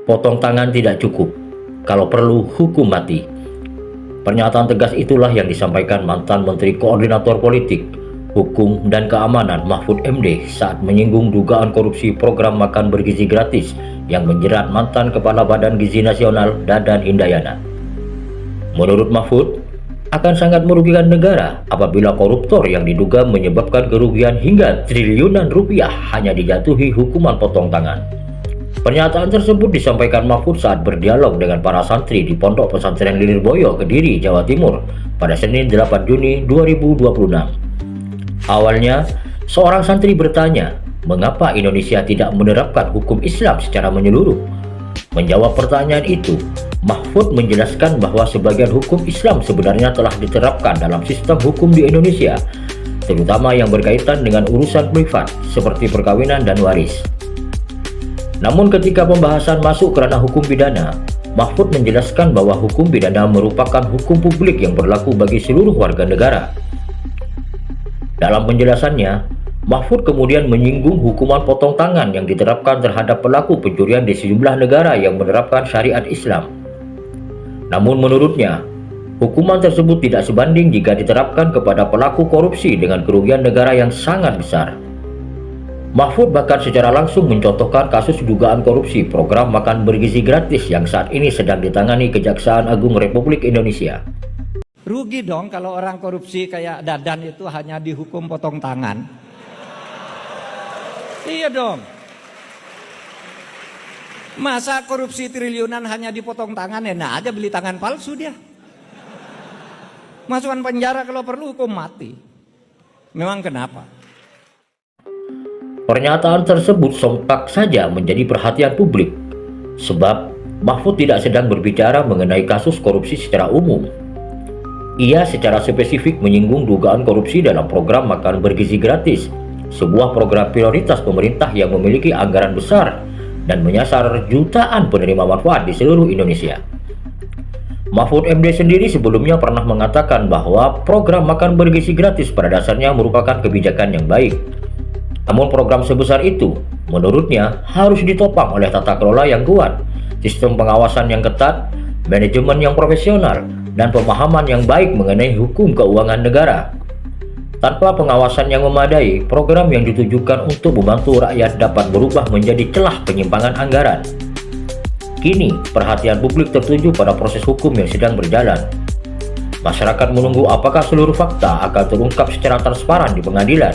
Potong tangan tidak cukup, kalau perlu hukum mati. Pernyataan tegas itulah yang disampaikan mantan Menteri Koordinator Politik, Hukum dan Keamanan Mahfud MD saat menyinggung dugaan korupsi program makan bergizi gratis yang menjerat mantan Kepala Badan Gizi Nasional Dadan Hindayana. Menurut Mahfud, akan sangat merugikan negara apabila koruptor yang diduga menyebabkan kerugian hingga triliunan rupiah hanya dijatuhi hukuman potong tangan. Pernyataan tersebut disampaikan Mahfud saat berdialog dengan para santri di Pondok Pesantren Lirboyo, Kediri, Jawa Timur pada Senin 8 Juni 2026. Awalnya, seorang santri bertanya, mengapa Indonesia tidak menerapkan hukum Islam secara menyeluruh? Menjawab pertanyaan itu, Mahfud menjelaskan bahwa sebagian hukum Islam sebenarnya telah diterapkan dalam sistem hukum di Indonesia, terutama yang berkaitan dengan urusan privat seperti perkawinan dan waris. Namun ketika pembahasan masuk ke ranah hukum pidana, Mahfud menjelaskan bahwa hukum pidana merupakan hukum publik yang berlaku bagi seluruh warga negara. Dalam penjelasannya, Mahfud kemudian menyinggung hukuman potong tangan yang diterapkan terhadap pelaku pencurian di sejumlah negara yang menerapkan syariat Islam. Namun menurutnya, hukuman tersebut tidak sebanding jika diterapkan kepada pelaku korupsi dengan kerugian negara yang sangat besar. Mahfud bahkan secara langsung mencontohkan kasus dugaan korupsi program makan bergizi gratis yang saat ini sedang ditangani Kejaksaan Agung Republik Indonesia. Rugi dong kalau orang korupsi kayak Dadan itu hanya dihukum potong tangan. Iya dong. Masa korupsi triliunan hanya dipotong tangan, enak aja beli tangan palsu dia. Masukkan penjara kalau perlu, hukum mati. Memang kenapa? Pernyataan tersebut sontak saja menjadi perhatian publik, sebab Mahfud tidak sedang berbicara mengenai kasus korupsi secara umum. Ia secara spesifik menyinggung dugaan korupsi dalam program makan bergizi gratis, sebuah program prioritas pemerintah yang memiliki anggaran besar dan menyasar jutaan penerima manfaat di seluruh Indonesia. Mahfud MD sendiri sebelumnya pernah mengatakan bahwa program makan bergizi gratis pada dasarnya merupakan kebijakan yang baik. Namun program sebesar itu, menurutnya, harus ditopang oleh tata kelola yang kuat, sistem pengawasan yang ketat, manajemen yang profesional, dan pemahaman yang baik mengenai hukum keuangan negara. Tanpa pengawasan yang memadai, program yang ditujukan untuk membantu rakyat dapat berubah menjadi celah penyimpangan anggaran. Kini, perhatian publik tertuju pada proses hukum yang sedang berjalan. Masyarakat menunggu apakah seluruh fakta akan terungkap secara transparan di pengadilan.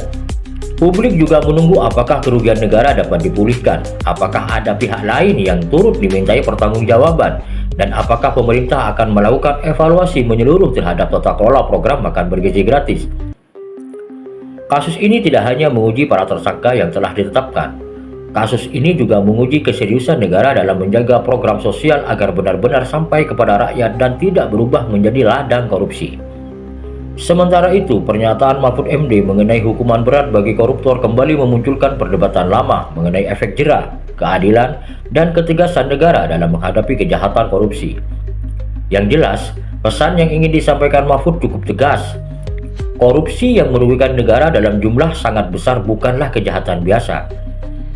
Publik juga menunggu apakah kerugian negara dapat dipulihkan, apakah ada pihak lain yang turut dimintai pertanggungjawaban, dan apakah pemerintah akan melakukan evaluasi menyeluruh terhadap tata kelola program makan bergizi gratis. Kasus ini tidak hanya menguji para tersangka yang telah ditetapkan. Kasus ini juga menguji keseriusan negara dalam menjaga program sosial agar benar-benar sampai kepada rakyat dan tidak berubah menjadi ladang korupsi. Sementara itu, pernyataan Mahfud MD mengenai hukuman berat bagi koruptor kembali memunculkan perdebatan lama mengenai efek jera, keadilan, dan ketegasan negara dalam menghadapi kejahatan korupsi. Yang jelas, pesan yang ingin disampaikan Mahfud cukup tegas. Korupsi yang merugikan negara dalam jumlah sangat besar bukanlah kejahatan biasa,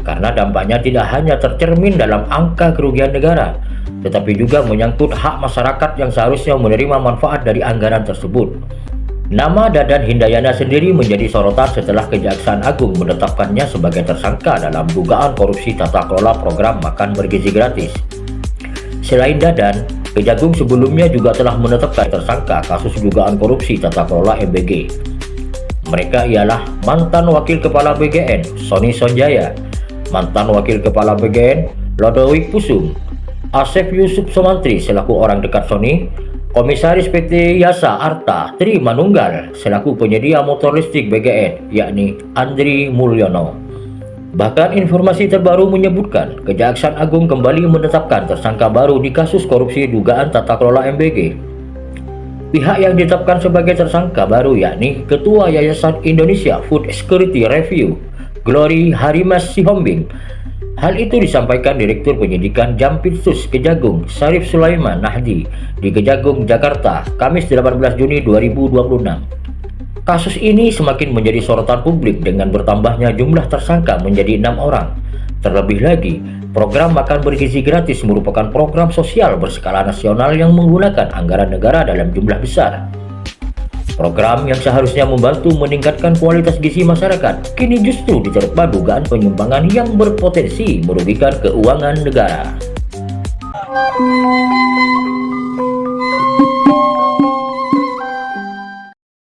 karena dampaknya tidak hanya tercermin dalam angka kerugian negara, tetapi juga menyangkut hak masyarakat yang seharusnya menerima manfaat dari anggaran tersebut. Nama Dadan Hindayana sendiri menjadi sorotan setelah Kejaksaan Agung menetapkannya sebagai tersangka dalam dugaan korupsi tata kelola program makan bergizi gratis. Selain Dadan, Kejagung sebelumnya juga telah menetapkan tersangka kasus dugaan korupsi tata kelola MBG. Mereka ialah mantan Wakil Kepala BGN, Sony Sonjaya, mantan Wakil Kepala BGN, Lodowik Pusum, Asep Yusuf Somantri selaku orang dekat Sony, Komisaris PT Yasa Arta Tri Manunggal selaku penyedia motor listrik BGN, yakni Andri Mulyono. Bahkan informasi terbaru menyebutkan Kejaksaan Agung kembali menetapkan tersangka baru di kasus korupsi dugaan tata kelola MBG. Pihak yang ditetapkan sebagai tersangka baru yakni Ketua Yayasan Indonesia Food Security Review, Glory Harimas Sihombing. Hal itu disampaikan Direktur Penyidikan Jampitsus Kejagung Syarif Sulaiman Nahdi di Kejagung, Jakarta, Kamis 18 Juni 2026. Kasus ini semakin menjadi sorotan publik dengan bertambahnya jumlah tersangka menjadi 6 orang, Terlebih lagi, program makan bergizi gratis merupakan program sosial berskala nasional yang menggunakan anggaran negara dalam jumlah besar. Program yang seharusnya membantu meningkatkan kualitas gizi masyarakat, kini justru diterpa dugaan penyimpangan yang berpotensi merugikan keuangan negara.